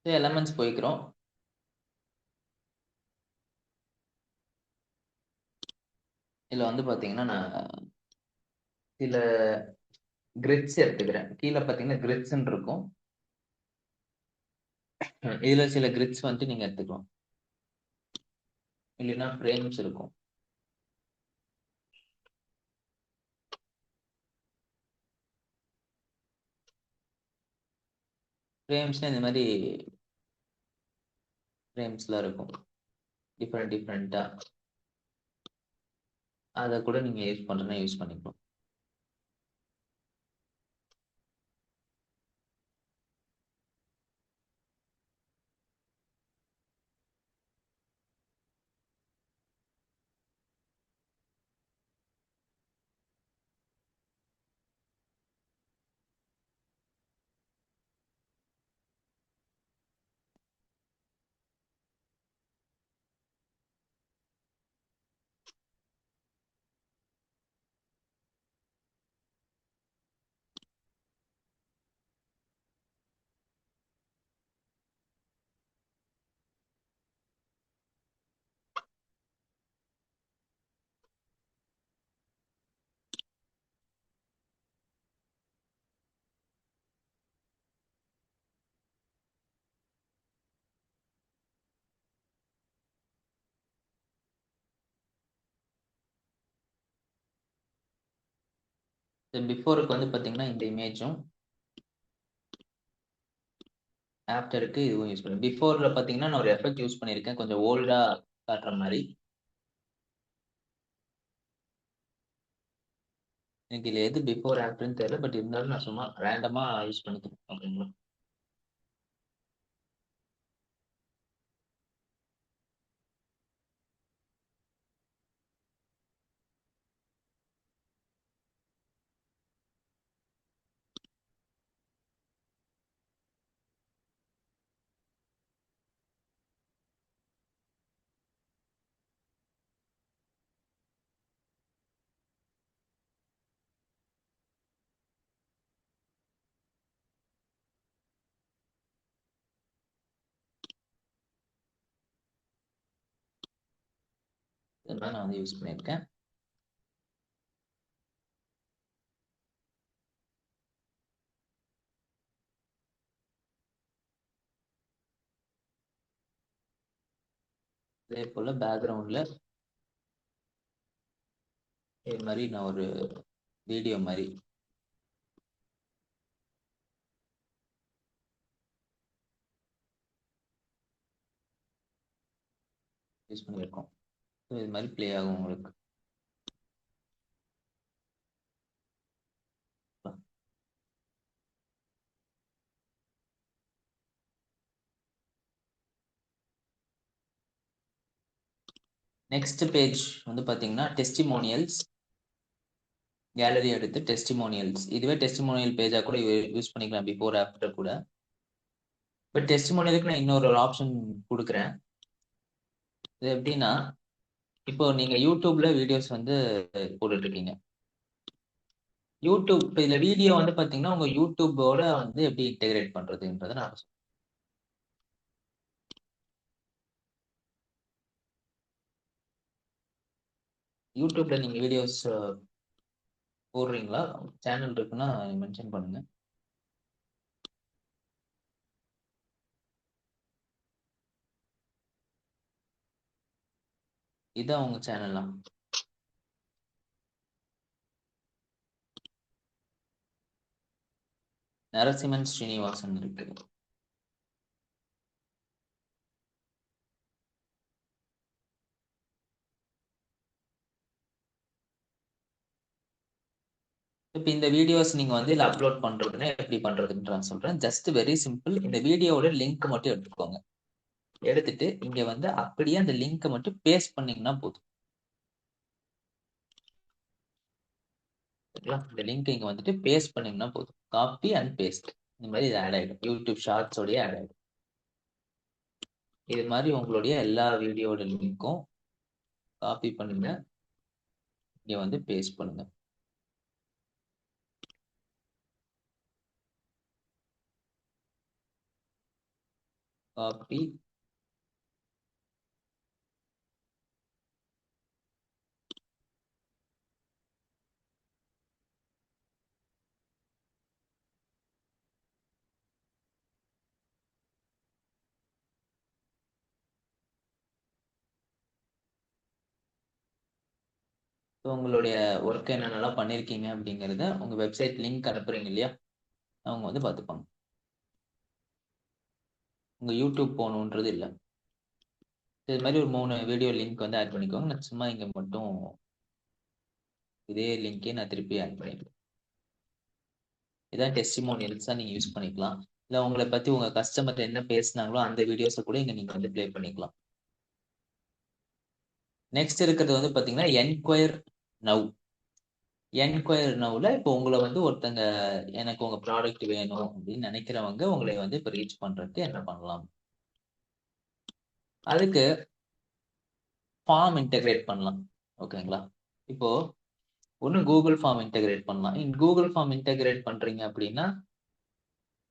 A: எலமெண்ட்ஸ் போய்க்கிறோம். இதுல வந்து பாத்தீங்கன்னா நான் சில கிரிட்ஸ் எடுத்துக்கிறேன். கீழே பாத்தீங்கன்னா கிரிட்ஸ் இருக்கும். இதுல சில கிரிட்ஸ் வந்துட்டு நீங்க எடுத்துக்கலாம், இல்லைன்னா ஃப்ரேம்ஸ் இருக்கும். ஃப்ரேம்ஸ்னா இந்த மாதிரி ஃப்ரேம்ஸ்லாம் இருக்கும் டிஃப்ரெண்டா. அதை கூட நீங்க யூஸ் பண்றதுனா யூஸ் பண்ணிக்கலாம். பிஃபோருக்கு வந்து பாத்தீங்கன்னா இந்த இமேஜும், ஆஃப்டருக்கு இதுவும் யூஸ் பண்ணுவேன். பிஃபோர்ல பாத்தீங்கன்னா நான் ஒரு எஃபெக்ட் யூஸ் பண்ணியிருக்கேன். கொஞ்சம் ஓல்டா காட்டுற மாரி. எனக்கு இதுல எது பிஃபோர் ஆஃப்டர்ன்னு தெரியல. பட் இருந்தாலும் நான் சும்மா ரேண்டமா யூஸ் பண்ணிக்கிறேன். ஓகேங்களா? இதெல்லாம் நான் வந்து யூஸ் பண்ணியிருக்கேன். அதே போல பேக்ரவுண்ட்ல இது மாதிரி நான் ஒரு வீடியோ மாதிரி யூஸ் பண்ணியிருக்கோம். இது மாதிரி ப்ளே ஆகும் உங்களுக்கு. நெக்ஸ்ட் பேஜ் வந்து பாத்தீங்கன்னா டெஸ்டிமோனியல்ஸ். கேலரி எடுத்து டெஸ்டிமோனியல்ஸ். இதுவே டெஸ்டிமோனியல் பேஜா கூட யூஸ் பண்ணிக்கலாம், பிஃபோர் ஆஃப்டர் கூட. பட் டெஸ்டிமோனியலுக்கு நான் இன்னொரு ஆப்ஷன் கொடுக்குறேன். இது எப்படின்னா, இப்போ நீங்க யூடியூப்ல வீடியோஸ் வந்து போட்டுட்டு இருக்கீங்க. யூடியூப் இதுல வீடியோ வந்து பாத்தீங்கன்னா உங்க யூடியூபோட வந்து எப்படி இன்டெகிரேட் பண்றதுன்றதை நான் சொல்றேன். யூடியூப்ல நீங்க வீடியோஸ் போடுறீங்களா? சேனல் இருக்குன்னா மென்ஷன் பண்ணுங்க. இதான் உங்க சேனல்லாம். நரசிம்மன் ஸ்ரீனிவாசன் இருக்கு. இப்ப இந்த வீடியோஸ் நீங்க வந்து இதுல அப்லோட் பண்றதுன்னா எப்படி பண்றதுன்னு நான் சொல்றேன். Just very simple. இந்த வீடியோவோட லிங்க் மட்டும் எடுத்துக்கோங்க. எடுத்துட்டு இங்க வந்து அப்படியே அந்த லிங்கை மட்டும் பேஸ்ட் பண்ணீங்கன்னா போதும். இந்த லிங்க் இங்க வந்துட்டு பேஸ்ட் பண்ணீங்கன்னா போதும். Copy and paste. இந்த மாதிரி இது ஆட் ஆயிடும். யூடியூப் ஷார்ட்ஸோடய ஆட் ஆயிடும். இது மாதிரி உங்களுடைய எல்லா வீடியோட லிங்க்கும் காப்பி பண்ணுங்க. இங்க வந்து பேஸ்ட் பண்ணுங்க. காப்பி உங்களுடைய ஒர்க் என்னென்னலாம் பண்ணிருக்கீங்க அப்படிங்கறத உங்க வெப்சைட் லிங்க் அனுப்புறீங்க இல்லையா, அவங்க வந்து பார்த்துப்பாங்க. உங்க யூடியூப் போகணுன்றது இல்லை. இது மாதிரி ஒரு 3 வீடியோ லிங்க் வந்து ஆட் பண்ணிக்கோங்க. நான் சும்மா இங்க மட்டும் இதே லிங்கே நான் திருப்பி ஆட் பண்ணிடுவேன். இதான் டெஸ்டிமோனியல்ஸா நீங்க யூஸ் பண்ணிக்கலாம். இல்ல உங்களை பத்தி உங்க கஸ்டமர் என்ன பேசினாங்களோ அந்த வீடியோஸை கூட இங்க நீங்க வந்து ப்ளே பண்ணிக்கலாம். நெக்ஸ்ட் இருக்கிறது வந்து பாத்தீங்கன்னா என்கொயர் நவ். என்கொயர் நவ்ல இப்போ உங்களை வந்து ஒருத்தங்க எனக்கு உங்க ப்ராடக்ட் வேணும் அப்படின்னு நினைக்கிறவங்க உங்களை வந்து இப்போ ரீச் பண்றதுக்கு என்ன பண்ணலாம்? அதுக்கு ஃபார்ம் இன்டெகிரேட் பண்ணலாம். ஓகேங்களா? இப்போ ஒன்னு கூகுள் ஃபார்ம் இன்டெகிரேட் பண்ணலாம். கூகுள் ஃபார்ம் இன்டெகிரேட் பண்றீங்க அப்படின்னா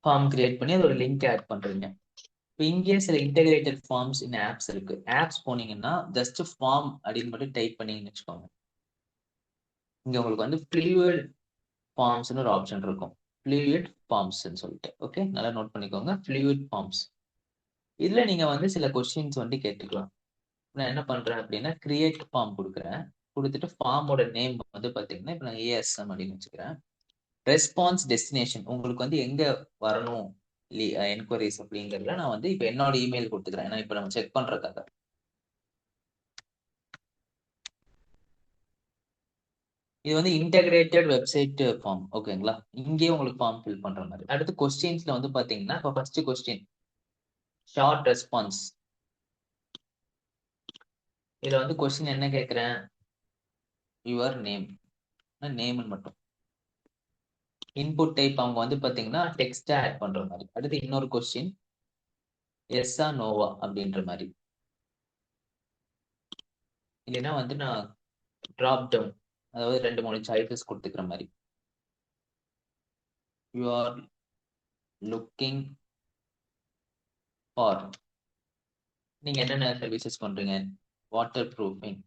A: ஃபார்ம் கிரியேட் பண்ணி அது ஒரு லிங்க் ஆட் பண்றீங்க. இப்போ இங்கே சில இன்டெகிரேட்டட் ஃபார்ம்ஸ் இன் ஆப்ஸ் இருக்கு. ஆப்ஸ் போனீங்கன்னா ஜஸ்ட் ஃபார்ம் அப்படின்னு மட்டும் டைப் பண்ணீங்கன்னு வச்சுக்கோங்க. இங்க உங்களுக்கு வந்து ஃப்ளூயிட் ஃபார்ம்ஸ்னு ஒரு ஆப்ஷன் இருக்கும். ஃப்ளூயிட் ஃபார்ம்ஸ்ன்னு சொல்லிட்டு. ஓகே, நல்லா நோட் பண்ணிக்கோங்க. Fluid forms. இதுல நீங்க வந்து சில கொஸ்டின்ஸ் வந்து கேட்டுக்கலாம். நான் என்ன பண்றேன் அப்படின்னா கிரியேட் ஃபார்ம் கொடுக்குறேன். கொடுத்துட்டு ஃபார்மோட நேம் வந்து பாத்தீங்கன்னா இப்போ நான் ஏஎஸ்எம் அப்படின்னு வச்சுக்கிறேன். ரெஸ்பான்ஸ் டெஸ்டினேஷன் உங்களுக்கு வந்து எங்க வரணும் என்கொயரிஸ் அப்படிங்கறதுல நான் வந்து இப்ப என்னோட இமெயில் கொடுத்துக்கிறேன். ஏன்னா இப்ப நம்ம செக் பண்றதுக்காக. இது வந்து இன்டகிரேட்டட் வெப்சைட் ஃபார்ம். ஓகேங்களா? இங்கேயே உங்களுக்கு ஃபார்ம் ஃபில் பண்ற மாதிரி. அடுத்து கொஸ்டின்ஸ்ல வந்து பாத்தீங்கன்னா இப்ப ஃபர்ஸ்ட் கொஸ்டின் ஷார்ட் ரெஸ்பான்ஸ். இதுல வந்து கொஸ்டின் என்ன கேட்கிறேன், யுவர் நேம், நேம்னு மட்டும். இன்புட் டைப் அவங்க வந்து பாத்தீங்கன்னா டெக்ஸ்டா ஆட் பண்ற மாதிரி. அடுத்து இன்னொரு கொஸ்டின் எஸ்ஸா நோவா அப்படின்ற மாதிரி. இல்லைன்னா வந்து நான் டிராப் டவுன், அதாவது 2-3 சாய்ஸஸ் கொடுத்துக்கிற மாதிரி. யூ ஆர் லுக்கிங் ஃபார், நீங்க என்னென்ன சர்வீசஸ் பண்றீங்க, வாட்டர் ப்ரூஃபிங்,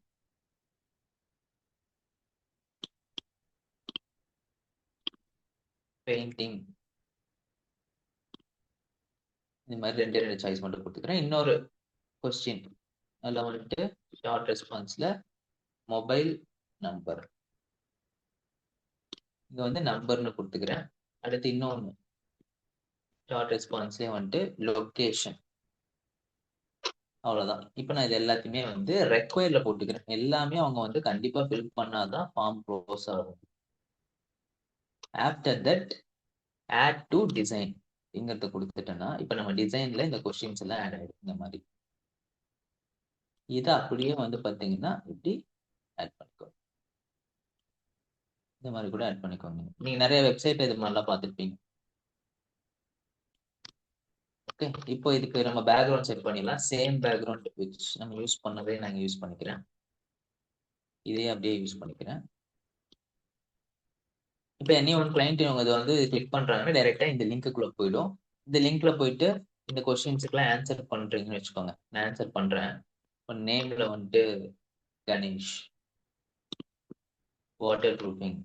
A: பெயிண்டிங், இந்த மாதிரி 2 சாய்ஸ் மட்டும் கொடுத்துக்கிறேன். இன்னொரு கொஸ்டின் அதில் வந்துட்டு ஷார்ட் ரெஸ்பான்ஸ்ல மொபைல் நம்பர், இங்க வந்து நம்பர்னு கொடுத்துக்கிறேன். அடுத்து இன்னொன்று ஷார்ட் ரெஸ்பான்ஸ்லேயே வந்துட்டு லொக்கேஷன். அவ்வளவுதான். இப்போ நான் இது எல்லாத்தையுமே வந்து ரெக்வயர்ல போட்டுக்கிறேன். எல்லாமே அவங்க வந்து கண்டிப்பா ஃபில் பண்ணாதான் ஃபார்ம் க்ளோஸ் ஆகும். After that add to design அப்படிங்கிறத கொடுத்துட்டேன்னா இப்போ நம்ம டிசைன்ல இந்த கொஸ்டின்ஸ் எல்லாம் ஆட் ஆயிடும். இந்த மாதிரி இதை அப்படியே வந்து பாத்தீங்கன்னா இப்படி ஆட் பண்ணிக்கோ. இந்த மாதிரி கூட ஆட் பண்ணிக்கோங்க. நீங்க நிறைய வெப்சைட் இது மாதிரிலாம் பார்த்துருப்பீங்க. ஓகே, இப்போ இதுக்கு நம்ம பேக்ரவுண்ட் செட் பண்ணிடலாம். சேம் பேக்ரவுண்ட் விச் நம்ம யூஸ் பண்ணதே நான் யூஸ் பண்ணிக்கிறேன். இதே அப்படியே யூஸ் பண்ணிக்கிறேன். இப்போ எனி ஒன் கிளைண்ட் இவங்க இதை வந்து கிளிக் பண்றாங்கன்னா டைரெக்டா இந்த லிங்க்குள்ள போயிடும். இந்த லிங்க்ல போயிட்டு இந்த கொஸ்டின்ஸுக்குலாம் ஆன்சர் பண்றீங்கன்னு வச்சுக்கோங்க. நான் ஆன்சர் பண்றேன். இப்போ நேம்ல வந்துட்டு Ganesh, water proofing,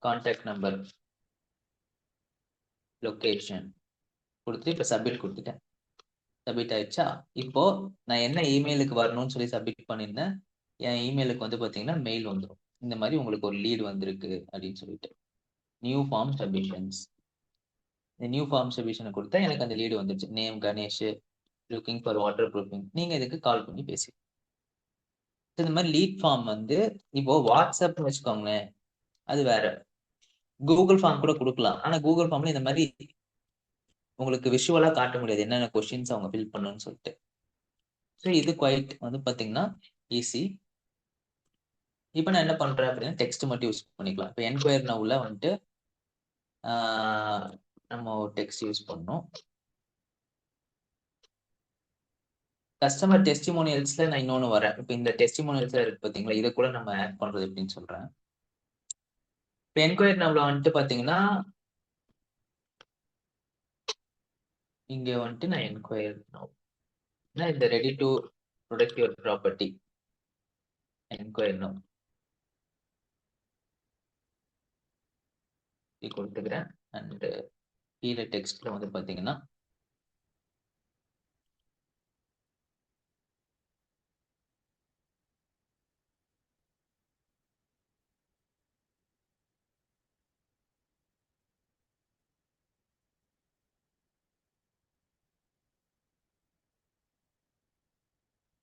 A: contact number, location கொடுத்து இப்போ சப்மிட் கொடுத்துட்டேன். சப்மிட் ஆயிடுச்சா? இப்போ நான் என்ன இமெயிலுக்கு வரணும்னு சொல்லி சப்மிட் பண்ணியிருந்தேன். என் இமெயிலுக்கு வந்து பாத்தீங்கன்னா மெயில் வந்துடும். இந்த மாதிரி உங்களுக்கு ஒரு லீடு வந்திருக்கு அப்படின்னு சொல்லிட்டு நியூ ஃபார்ம் சப்மிஷன்ஸ். இந்த நியூ ஃபார்ம் சப்மிஷனை கொடுத்தா எனக்கு அந்த லீடு வந்துருச்சு. Name Ganesh, looking for water proofing. நீங்க இதுக்கு கால் பண்ணி பேசி இந்த மாதிரி லீட் ஃபார்ம் வந்து இப்போ வாட்ஸ்அப்னு வச்சுக்கோங்களேன், அது வேற. கூகுள் ஃபார்ம் கூட கொடுக்கலாம். ஆனா கூகுள் ஃபார்ம்ல இந்த மாதிரி உங்களுக்கு விஷுவலா காட்ட முடியாது என்னென்ன கொஸ்டின்ஸ் அவங்க ஃபில் பண்ணணும்னு சொல்லிட்டு. ஸோ இது குவைட் வந்து பாத்தீங்கன்னா ஈஸி. இப்போ நான் என்ன பண்றேன் அப்படின்னா டெக்ஸ்ட் மட்டும் யூஸ் பண்ணிக்கலாம். இப்போ என்கொயர் நவுல வந்துட்டு நம்ம டெக்ஸ்ட் யூஸ் பண்ணோம். கஸ்டமர் டெஸ்டிமோனியல்ஸ்ல நான் இன்னொன்னு வரேன். இப்போ இந்த டெஸ்டிமோனியல்ஸ்ல இருக்கு பாத்தீங்களா, இதை கூட நம்ம ஆட் பண்றது எப்படின்னு சொல்றேன். இப்போ என்கொயர் நவுல வந்துட்டு பாத்தீங்கன்னா இங்க வந்துட்டு நான் என்கொயர் நவ் இந்த ready to protect your property enquire now கொடுத்துக்கிறேன். அண்ட் கீழே டெக்ஸ்ட்ல வந்து பாத்தீங்கன்னா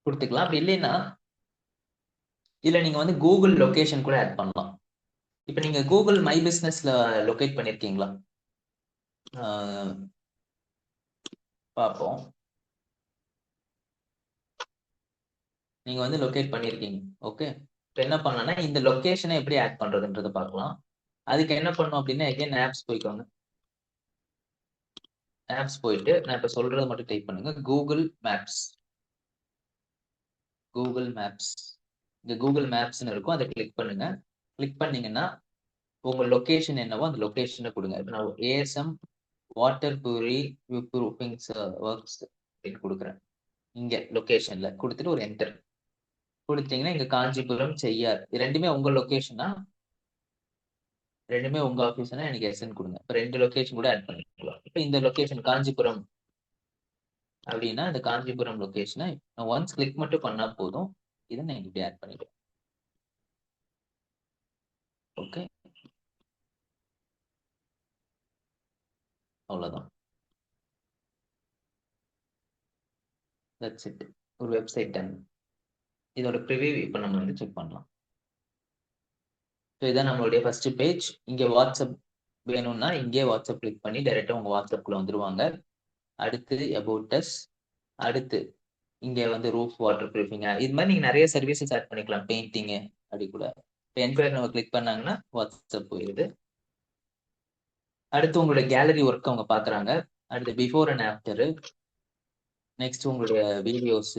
A: கொடுத்துக்கலாம். அப்படி இல்லைன்னா இதுல நீங்க வந்து கூகுள் லொகேஷன் கூட ஆட் பண்ணலாம். இப்போ நீங்க கூகுள் மை பிசினஸ்ல லொகேட் பண்ணிருக்கீங்களா பார்ப்போம். நீங்க வந்து லொகேட் பண்ணிருக்கீங்க. ஓகே, இப்போ என்ன பண்ணலாம்னா இந்த லொகேஷனை எப்படி ஆட் பண்றதுன்றத பார்க்கலாம். அதுக்கு என்ன பண்ணும் அப்படின்னா எகைன் ஆப்ஸ் போய்க்கோங்க. ஆப்ஸ் போயிட்டு நான் இப்ப சொல்றது மட்டும் டைப் பண்ணுங்க. Google Maps, Google Maps. இந்த கூகுள் மேப்ஸ்னு இருக்கும், அதை கிளிக் பண்ணுங்க. கிளிக் பண்ணீங்கன்னா உங்க லொகேஷன் என்னவோ அந்த லொகேஷனை கொடுங்க. இப்போ நான் ஏஎஸ்எம் வாட்டர் ப்ரூஃபிங் ஒர்க்ஸ் அப்படின்னு கொடுக்குறேன். இங்க லொகேஷன்ல கொடுத்துட்டு ஒரு என்டர் கொடுத்தீங்கன்னா இங்க காஞ்சிபுரம் செய்யார், ரெண்டுமே உங்க லொகேஷனா, ரெண்டுமே உங்க ஆஃபீஸ்னா எனக்கு எஸ்என் கொடுங்க. இப்போ 2 லொகேஷன் கூட ஆட் பண்ணிக்கலாம். இப்போ இந்த லொகேஷன் காஞ்சிபுரம் அப்படின்னா இந்த காஞ்சிபுரம் லொகேஷனை நான் ஒன்ஸ் கிளிக் மட்டும் பண்ணா போதும். இதை நான் இப்படி ஆட் பண்ணிடுவேன். ஓகே, அவ்வளவுதான். That's it. ஒரு வெப்சைட் டன். இதோட ப்ரிவியூ இப்போ நம்ம வந்து செக் பண்ணலாம். ஸோ இதான் நம்மளுடைய ஃபர்ஸ்ட் பேஜ். இங்க வாட்ஸ்அப் வேணும்னா இங்கே வாட்ஸ்அப் கிளிக் பண்ணி டைரெக்டா உங்க வாட்ஸ்அப்குள்ள வந்துருவாங்க. அடுத்து அபவுட் அஸ். அடுத்து இங்க வந்து ரூஃப் வாட்டர் ப்ரூஃபிங் இது மாதிரி நீங்க நிறைய சர்வீசஸ் ஆட் பண்ணிக்கலாம். பெயிண்டிங் அப்படி கூட. இப்போ என்கொயரி நம்ம கிளிக் பண்ணாங்கன்னா வாட்ஸ்அப் போயிடுது. அடுத்து உங்களுடைய கேலரி ஒர்க் அவங்க பாக்குறாங்க. அடுத்து பிஃபோர் அண்ட் ஆஃப்டர். நெக்ஸ்ட் உங்களுடைய வீடியோஸ்.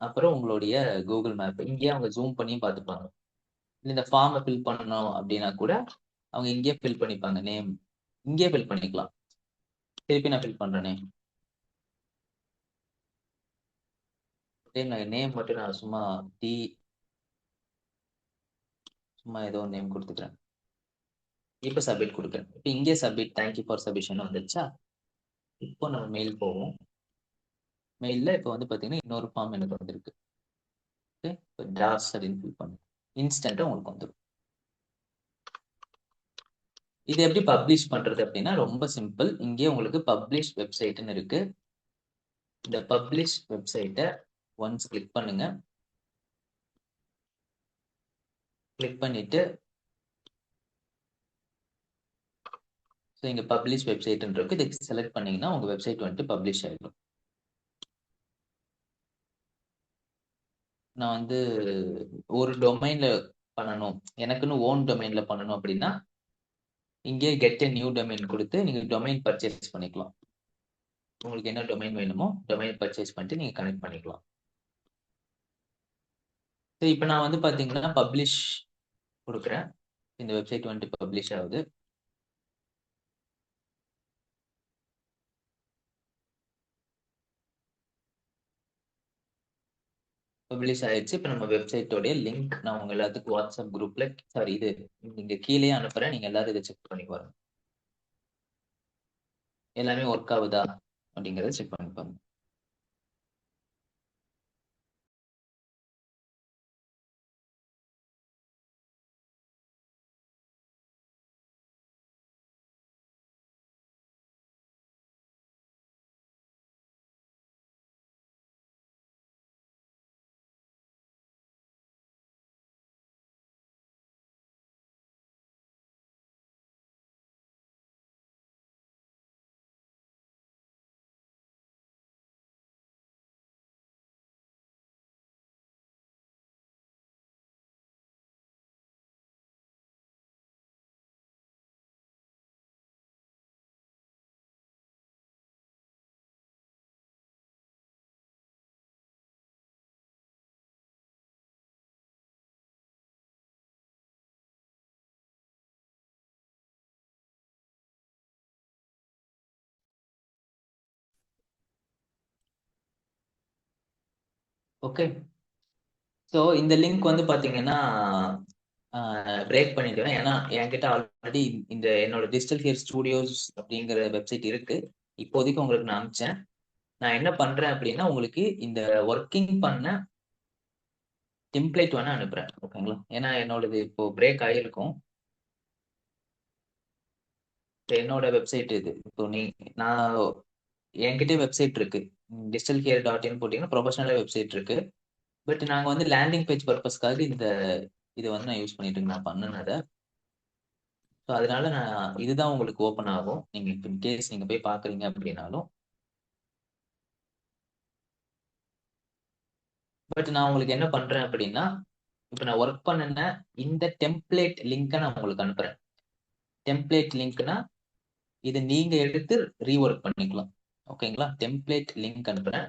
A: அப்புறம் உங்களுடைய கூகுள் மேப் இங்கேயே அவங்க ஜூம் பண்ணி பார்த்துப்பாங்க. இந்த ஃபார்மை ஃபில் பண்ணணும் அப்படின்னா கூட அவங்க இங்கேயே ஃபில் பண்ணிப்பாங்க. நேம் இங்கேயே ஃபில் பண்ணிக்கலாம். திருப்பி நான் ஃபில் பண்றேனே. நேம் மட்டும் நான் சும்மா சும்மா ஏதோ நேம் கொடுத்துக்கிறேன். இப்போ சப்மிட் கொடுக்குறேன். இப்போ இங்கே சப்மிட் தேங்க்யூ ஃபார் சப்மிஷன் வந்துருச்சா. இப்போ நம்ம மெயில் போவோம். மெயிலில் இப்போ வந்து பார்த்தீங்கன்னா இன்னொரு ஃபார்ம் எனக்கு வந்திருக்கு. ஓகே, இப்போ டிராஃப்ட்ஸ் அப்படின்னு ஃபில் பண்ணும். இன்ஸ்டன்ட்டாக உங்களுக்கு வந்துடும். இது எப்படி பப்ளிஷ் பண்றது அப்படின்னா ரொம்ப சிம்பிள். இங்கே உங்களுக்கு பப்ளிஷ் வெப்சைட்னு இருக்கு. இந்த பப்ளிஷ் வெப்சைட்டை ஒன்ஸ் கிளிக் பண்ணுங்க. கிளிக் பண்ணிட்டு ஸோ இங்கே பப்ளிஷ் வெப்சைட்னு இருக்கு. இதுக்கு செலக்ட் பண்ணீங்கன்னா உங்க வெப்சைட் வந்துட்டு பப்ளிஷ் ஆகிடும். நான் வந்து ஒரு டொமைன்ல பண்ணணும், எனக்குன்னு ஓன் டொமைன்ல பண்ணணும் அப்படின்னா இங்கே கெட் எ நியூ டொமைன் கொடுத்து நீங்க டொமைன் பர்ச்சேஸ் பண்ணிக்கலாம். உங்களுக்கு என்ன டொமைன் வேணுமோ டொமைன் பர்ச்சேஸ் பண்ணிட்டு நீங்க கனெக்ட் பண்ணிக்கலாம். இப்போ நான் வந்து பாத்தீங்கன்னா பப்ளிஷ் கொடுக்குறேன். இந்த வெப்சைட் வந்துட்டு பப்ளிஷ் ஆகுது. பப்ளிஷ் ஆயிடுச்சு. இப்போ நம்ம வெப்சைட்டோடைய லிங்க் நான் உங்க எல்லாத்துக்கும் வாட்ஸ்அப் குரூப்ல சாரி இது நீங்க கீழே அனுப்புறேன். நீங்க எல்லாரும் இதை செக் பண்ணி பாருங்க. எல்லாமே ஒர்க் ஆகுதா அப்படிங்கறத செக் பண்ணி பாருங்க. ஓகே, ஸோ இந்த லிங்க் வந்து பாத்தீங்கன்னா பிரேக் பண்ணிடுவேன். ஏன்னா என்கிட்ட ஆல்ரெடி இந்த என்னோட டிஜிட்டல் ஹியர் ஸ்டூடியோஸ் அப்படிங்கிற வெப்சைட் இருக்கு. இப்போதைக்கு உங்களுக்கு நான் அனுப்பிச்சேன். நான் என்ன பண்றேன் அப்படின்னா உங்களுக்கு இந்த ஒர்க்கிங் பண்ண டெம்ப்ளேட் வேணா அனுப்புறேன். ஓகேங்களா, ஏன்னா என்னோடது இப்போ பிரேக் ஆகிருக்கும். என்னோட வெப்சைட் இது. இப்போ நான் என்கிட்ட வெப்சைட் இருக்கு. டிஜிட்டல் ஹியர் .in போட்டீங்கன்னா ப்ரொஃபஷனல் வெப்சைட் இருக்கு. பட் நாங்க வந்து லேண்டிங் பேஜ் பர்பஸ்க்காக இது வந்து நான் யூஸ் பண்ணிட்டு இருக்கேன். நான் பண்ணினதை. ஸோ அதனால நான் இதுதான் உங்களுக்கு ஓப்பன் ஆகும். நீங்க இன்கேஸ் நீங்க போய் பாக்குறீங்க அப்படின்னாலும். பட் நான் உங்களுக்கு என்ன பண்றேன் அப்படின்னா இப்போ நான் ஒர்க் பண்ணின இந்த டெம்ப்ளேட் லிங்கை நான் உங்களுக்கு அனுப்புறேன். டெம்ப்ளேட் லிங்க்னா இது நீங்க எடுத்து ரீஒர்க் பண்ணிக்கலாம். ஓகேங்களா, டெம்ப்ளேட் லிங்க் அனுப்புறேன்.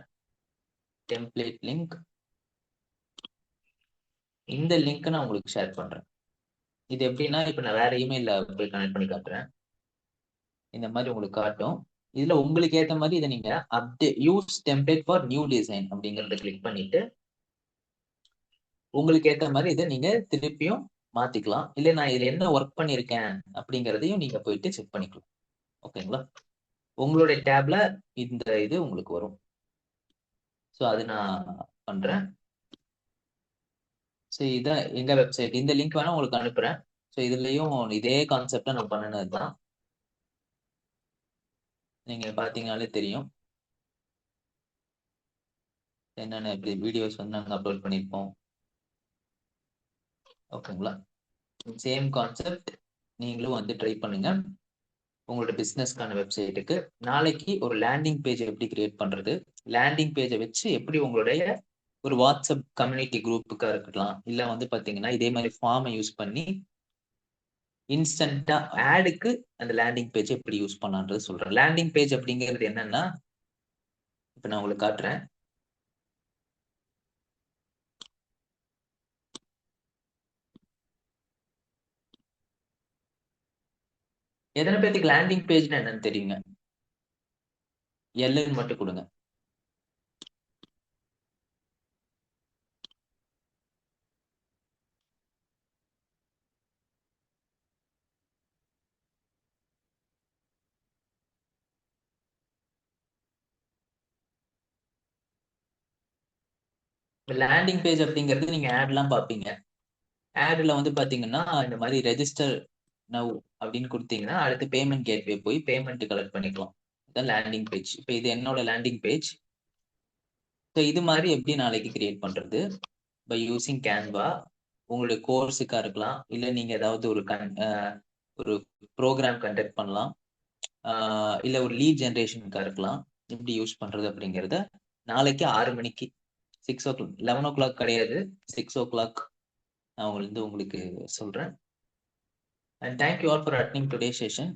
A: டெம்ப்ளேட் லிங்க் இந்த லிங்க் நான் உங்களுக்கு ஷேர் பண்றேன். இது எப்படின்னா இப்போ நான் வேற இமெயில போய் கனெக்ட் பண்ணி காட்டுறேன். இந்த மாதிரி உங்களுக்கு காட்டும். இதுல உங்களுக்கு ஏத்த மாதிரி இதை நீங்க use template for new design அப்படிங்கறத கிளிக் பண்ணிட்டு உங்களுக்கு ஏத்த மாதிரி இதை நீங்க திருப்பியும் மாத்திக்கலாம். இல்ல நான் இதுல என்ன ஒர்க் பண்ணிருக்கேன் அப்படிங்கறதையும் நீங்க போயிட்டு செக் பண்ணிக்கலாம். ஓகேங்களா, உங்களுடைய டேப்ல இந்த இது உங்களுக்கு வரும். ஸோ அது நான் பண்றேன். ஸோ இதான் எங்க வெப்சைட். இந்த லிங்க் வேணா உங்களுக்கு அனுப்புறேன். ஸோ இதுலயும் இதே கான்செப்டா நான் பண்ணினது தான். நீங்க பாத்தீங்கன்னாலே தெரியும் என்னென்ன இப்படி வீடியோஸ் வந்து நாங்கள் அப்லோட் பண்ணியிருப்போம். ஓகேங்களா? சேம் கான்செப்ட் நீங்களும் வந்து ட்ரை பண்ணுங்க உங்களோட பிஸ்னஸ்க்கான வெப்சைட்டுக்கு. நாளைக்கு ஒரு லேண்டிங் பேஜ் எப்படி கிரியேட் பண்றது, லேண்டிங் பேஜை வச்சு எப்படி உங்களுடைய ஒரு வாட்ஸ்அப் கம்யூனிட்டி குரூப்புக்கா இருக்கலாம், இல்ல வந்து பாத்தீங்கன்னா இதே மாதிரி ஃபார்மை யூஸ் பண்ணி இன்ஸ்டன்டா ஆடுக்கு அந்த லேண்டிங் பேஜ் எப்படி யூஸ் பண்ணலான்றது சொல்றேன். லேண்டிங் பேஜ் அப்படிங்கிறது என்னன்னா, இப்ப நான் உங்களுக்கு காட்டுறேன். எத்தனை பேருக்கு லேண்டிங் பேஜ்னா என்னன்னு தெரியுங்க? எல்லுன்னு மட்டும் கொடுங்க. லேண்டிங் பேஜ் அப்படிங்கிறது நீங்க ஆட்லாம் பார்ப்பீங்க. ஆட்ல வந்து பாத்தீங்கன்னா இந்த மாதிரி ரெஜிஸ்டர் நவ் அப்படின்னு கொடுத்தீங்கன்னா அடுத்து பேமெண்ட் கேட்வே போய் பேமெண்ட் கலெக்ட் பண்ணிக்கலாம். இதுதான் லேண்டிங் பேஜ். இப்போ இது என்னோட லேண்டிங் பேஜ். ஸோ இது மாதிரி எப்படி நாளைக்கு கிரியேட் பண்றது பை யூசிங் கேன்வா. உங்களுடைய கோர்ஸுக்கா இருக்கலாம், இல்லை நீங்க ஏதாவது ஒரு ப்ரோக்ராம் கண்டக்ட் பண்ணலாம், இல்லை ஒரு லீட் ஜென்ரேஷனுக்கா இருக்கலாம். எப்படி யூஸ் பண்றது அப்படிங்கிறத நாளைக்கு 6 மணிக்கு 6 o'clock 11 o'clock கிடையாது, 6 o'clock நான் உங்களுக்கு சொல்றேன். And thank you all for attending today's session.